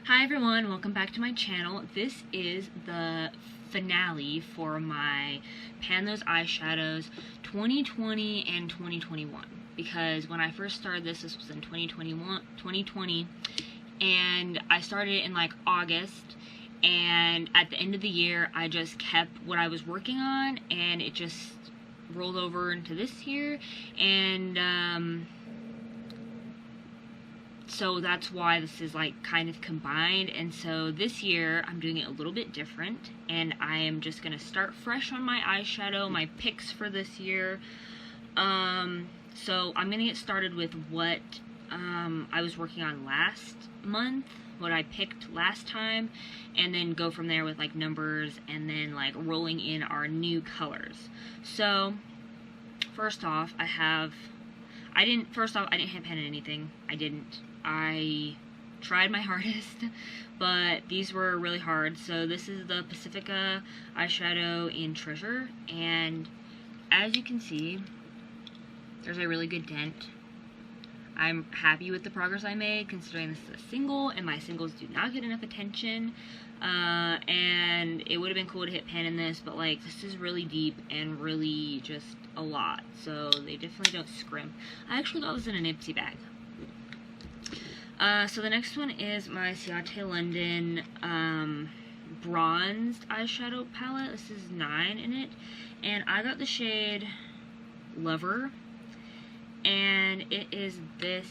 Hi everyone, welcome back to my channel. This is the finale for my Pan Those Eyeshadows 2020 and 2021. Because when I first started this was in 2020, and I started it in like August, and at the end of the year I just kept what I was working on, and it just rolled over into this year, and so that's why this is like kind of combined. And so this year I'm doing it a little bit different, and I am just gonna start fresh on my eyeshadow, my picks for this year. So I'm gonna get started with what I was working on last month, what I picked last time, and then go from there with like numbers and then like rolling in our new colors. So first off, I didn't hit pan in anything. I tried my hardest, but these were really hard. So this is the Pacifica eyeshadow in Treasure, and as you can see, there's a really good dent. I'm happy with the progress I made, considering this is a single, and my singles do not get enough attention. And it would have been cool to hit pan in this, but like this is really deep and really just a lot, so they definitely don't scrimp. I actually got this in an Ipsy bag. So the next one is my Ciate London bronzed eyeshadow palette. This is 9 in it, and I got the shade Lover, and it is this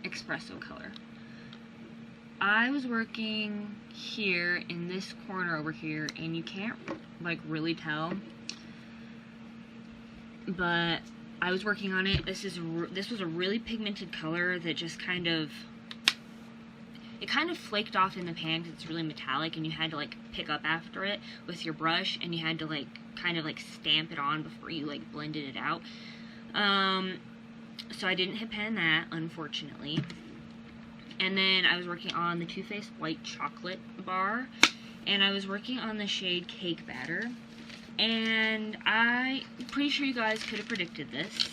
espresso color. I was working here in this corner over here, and you can't like really tell, but I was working on it. This was a really pigmented color that just kind of flaked off in the pan because it's really metallic, and you had to like pick up after it with your brush, and you had to like kind of like stamp it on before you like blended it out. So I didn't hit pan that, unfortunately. And then I was working on the Too Faced White Chocolate bar, and I was working on the shade Cake Batter. And I'm pretty sure you guys could have predicted this,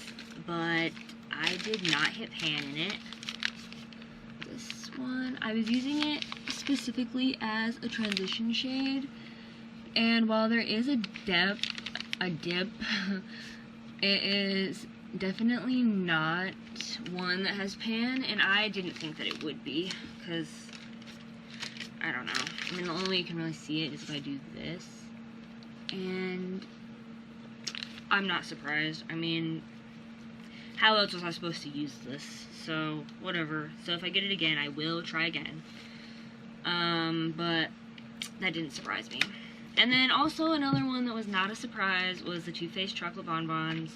but I did not hit pan in it. This one, I was using it specifically as a transition shade, and while there is a dip, it is definitely not one that has pan, and I didn't think that it would be, because, I don't know. I mean, the only way you can really see it is if I do this. And I'm not surprised. I mean, how else was I supposed to use this? So, whatever. So if I get it again, I will try again. But that didn't surprise me. And then also another one that was not a surprise was the Too Faced Chocolate Bonbons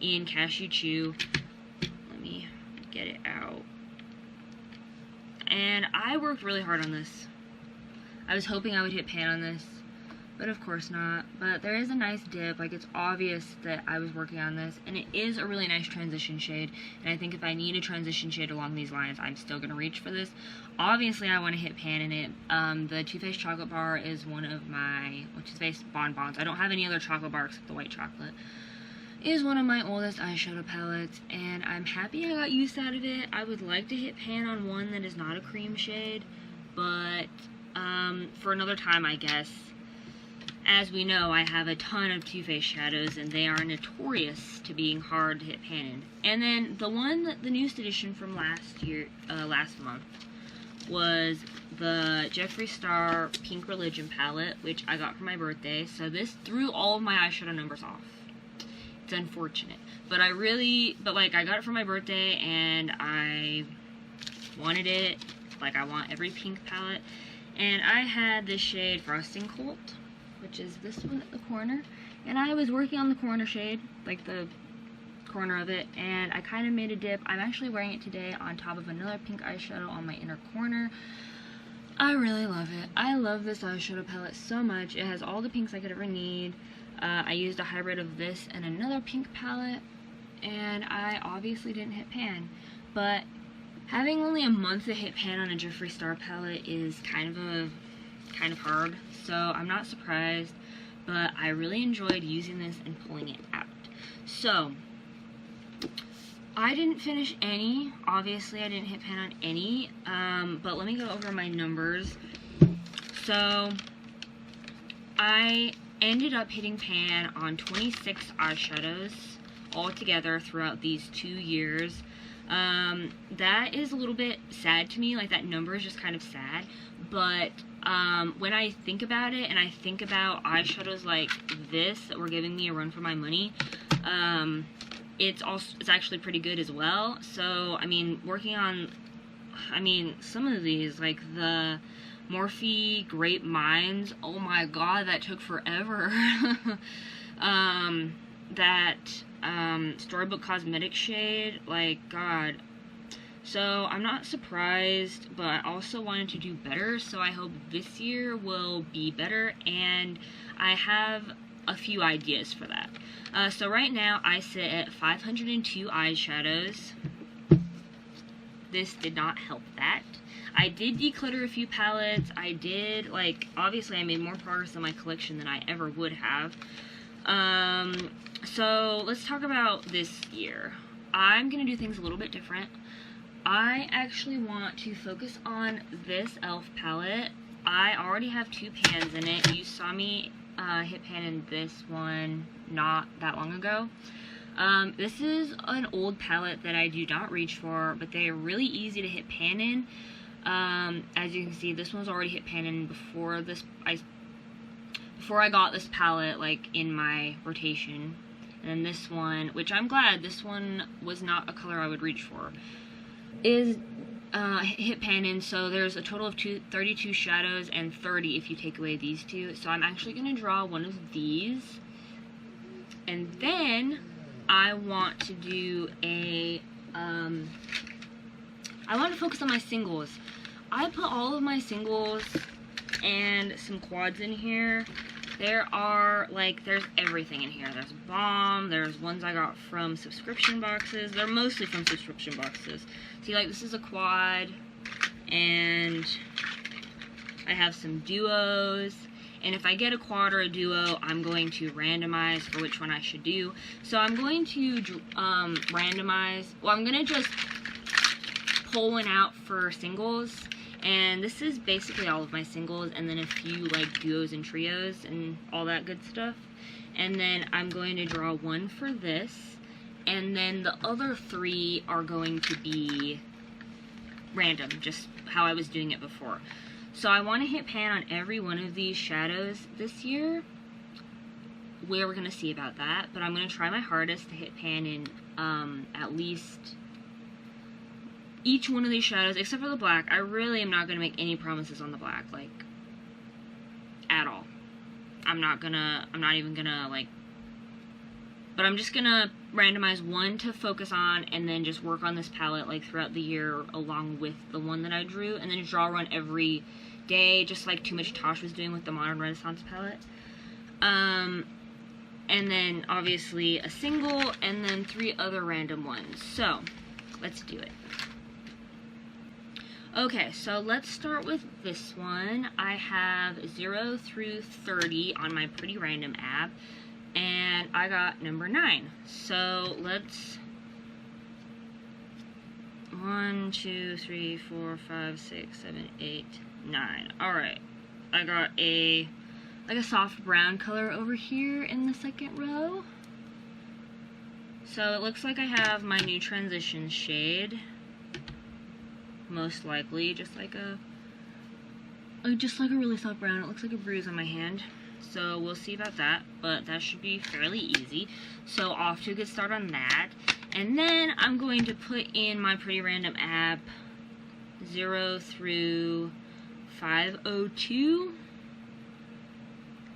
in Cashew Chew. Let me get it out. And I worked really hard on this. I was hoping I would hit pan on this, but of course not. But there is a nice dip. Like, it's obvious that I was working on this, and it is a really nice transition shade, and I think if I need a transition shade along these lines, I'm still gonna reach for this. Obviously I want to hit pan in it. The Too Faced Chocolate Bar is one of my Too Faced Bonbons. I don't have any other chocolate bar except the white chocolate. It is one of my oldest eyeshadow palettes, and I'm happy I got use out of it. I would like to hit pan on one that is not a cream shade, but for another time, I guess. As we know, I have a ton of Too Faced shadows, and they are notorious to being hard to hit pan in. And then the newest edition from last month, was the Jeffree Star Pink Religion palette, which I got for my birthday. So this threw all of my eyeshadow numbers off. It's unfortunate, but I got it for my birthday, and I wanted it. Like, I want every pink palette, and I had this shade Frosting Colt, which is this one at the corner, and I was working on the corner shade, like the corner of it, and I kind of made a dip. I'm actually wearing it today on top of another pink eyeshadow on my inner corner. I really love it. I love this eyeshadow palette so much. It has all the pinks I could ever need. I used a hybrid of this and another pink palette, and I obviously didn't hit pan, but having only a month to hit pan on a Jeffree Star palette is kind of hard, so I'm not surprised, but I really enjoyed using this and pulling it out. So I didn't finish any. Obviously, I didn't hit pan on any. But let me go over my numbers. So, I ended up hitting pan on 26 eyeshadows altogether throughout these 2 years. That is a little bit sad to me. Like, that number is just kind of sad. But when I think about it, and I think about eyeshadows like this that were giving me a run for my money, it's actually pretty good as well. So, I mean, working on, some of these, like the Morphe Grape Minds, oh my god, that took forever. That Storybook Cosmetic shade, like, god. So, I'm not surprised, but I also wanted to do better, so I hope this year will be better, and I have a few ideas for that. So right now, I sit at 502 eyeshadows. This did not help that. I did declutter a few palettes. I did, like, obviously I made more progress in my collection than I ever would have. So, let's talk about this year. I'm going to do things a little bit different. I actually want to focus on this e.l.f. palette. I already have 2 pans in it. You saw me hit pan in this one not that long ago. This is an old palette that I do not reach for, but they are really easy to hit pan in. As you can see, this one's already hit pan in before I got this palette, like, in my rotation. And then this one, which I'm glad, this one was not a color I would reach for, is hit pan in. So there's a total of 32 shadows and 30 if you take away these two. So I'm actually going to draw one of these. And then I want to do I want to focus on my singles. I put all of my singles and some quads in here. There's everything in here. There's balm, there's ones I got from subscription boxes. They're mostly from subscription boxes. See, like, this is a quad, and I have some duos. And if I get a quad or a duo, I'm going to randomize for which one I should do. So I'm going to randomize. Well, I'm going to just pull one out for singles. And this is basically all of my singles, and then a few, like, duos and trios and all that good stuff. And then I'm going to draw one for this. And then the other 3 are going to be random, just how I was doing it before. So I want to hit pan on every one of these shadows this year. We're going to see about that. But I'm going to try my hardest to hit pan in at least each one of these shadows, except for the black. I really am not going to make any promises on the black, like, at all. I'm not even gonna, like, but I'm just gonna randomize one to focus on, and then just work on this palette, like, throughout the year, along with the one that I drew, and then draw one every day, just like Too Much Tosh was doing with the Modern Renaissance palette. And then, obviously, a single, and then 3 other random ones. So, let's do it. Okay, so let's start with this one. I have 0 through 30 on my Pretty Random app, and I got number 9. So let's 1, 2, 3, 4, 5, 6, 7, 8, 9. Alright, I got a soft brown color over here in the second row. So it looks like I have my new transition shade. Most likely, just like a really soft brown. It looks like a bruise on my hand, so we'll see about that, but that should be fairly easy. So off to a good start on that. And then I'm going to put in my Pretty Random app 0 through 502,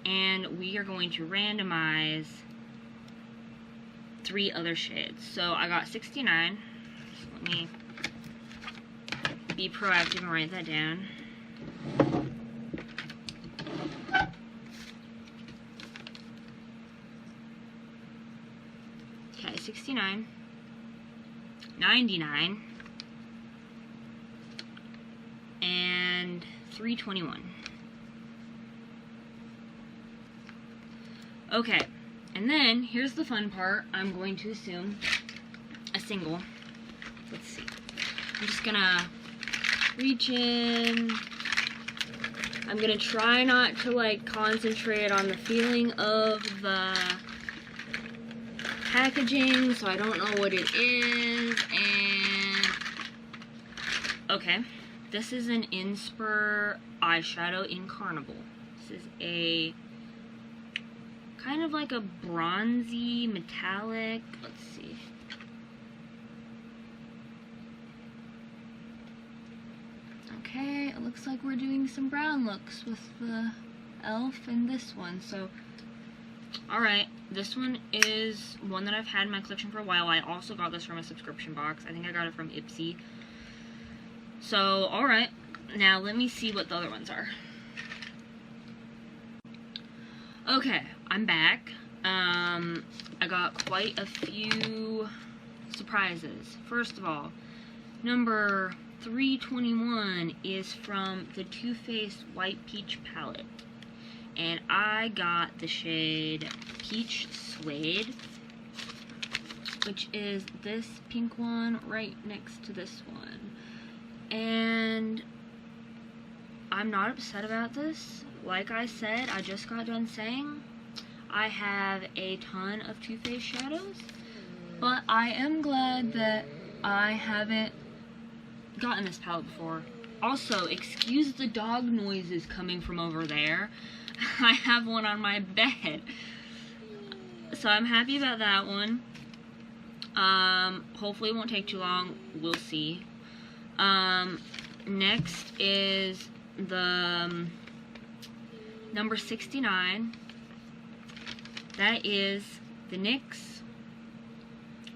and we are going to randomize 3 other shades. So I got 69. So let me be proactive and write that down. Okay, 69, 99, and 321. Okay, and then here's the fun part. I'm going to assume a single. let's see. I'm just gonna reach in. I'm gonna try not to like concentrate on the feeling of the packaging, so I don't know what it is. And okay, this is an Inspire eyeshadow in Carnival. This is a kind of like a bronzy metallic, let's see. Okay, it looks like we're doing some brown looks with the e.l.f. and this one. So, alright, this one is one that I've had in my collection for a while. I also got this from a subscription box. I think I got it from Ipsy. So, alright, now let me see what the other ones are. Okay, I'm back. I got quite a few surprises. First of all, number 321 is from the Too Faced White Peach palette. And I got the shade Peach Suede, which is this pink one right next to this one. And I'm not upset about this. Like I said, I just got done saying, I have a ton of Too Faced shadows, but I am glad that I haven't gotten this palette before. Also, excuse the dog noises coming from over there. I have one on my bed. So I'm happy about that one. Hopefully it won't take too long. We'll see. Next is the number 69. That is the NYX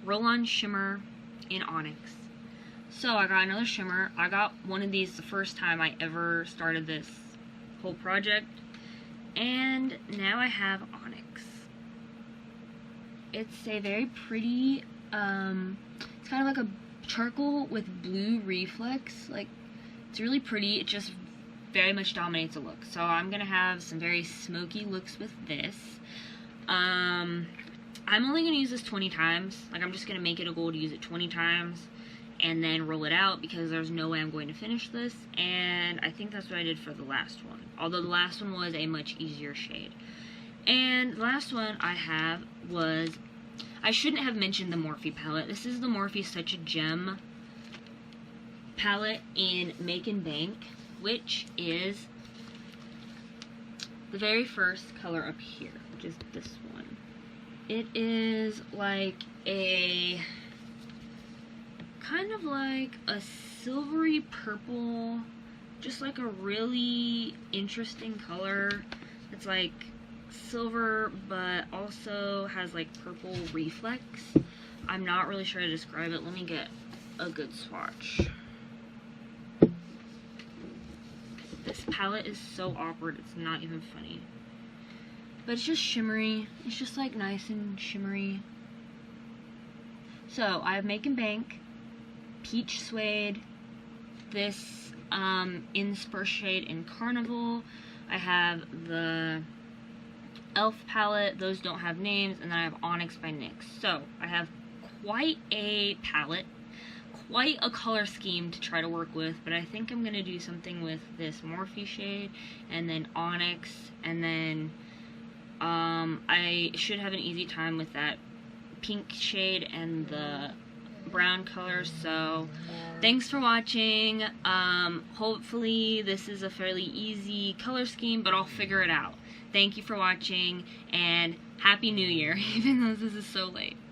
Roll-On Shimmer in Onyx. So I got another shimmer. I got one of these the first time I ever started this whole project. And now I have Onyx. It's a very pretty, it's kind of like a charcoal with blue reflex. Like, it's really pretty. It just very much dominates the look. So I'm going to have some very smoky looks with this. I'm only going to use this 20 times. Like, I'm just going to make it a goal to use it 20 times and then roll it out, because there's no way I'm going to finish this. And I think that's what I did for the last one. Although the last one was a much easier shade. And the last one I have was, I shouldn't have mentioned the Morphe palette. This is the Morphe Such a Gem palette in Make and Bank, which is the very first color up here, which is this one. It is like a kind of like a silvery purple, just like a really interesting color. It's like silver but also has like purple reflex. I'm not really sure how to describe it. Let me get a good swatch. This palette is so awkward, it's not even funny. But it's just shimmery. It's just like nice and shimmery. So I have Make and Bank, Peach Suede, this Inspire shade in Carnival. I have the e.l.f. palette. Those don't have names. And then I have Onyx by NYX. So I have quite a palette, quite a color scheme to try to work with, but I think I'm going to do something with this Morphe shade, and then Onyx, and then I should have an easy time with that pink shade and the brown color. So thanks for watching. Hopefully this is a fairly easy color scheme, but I'll figure it out. Thank you for watching, and Happy New Year, even though this is so late.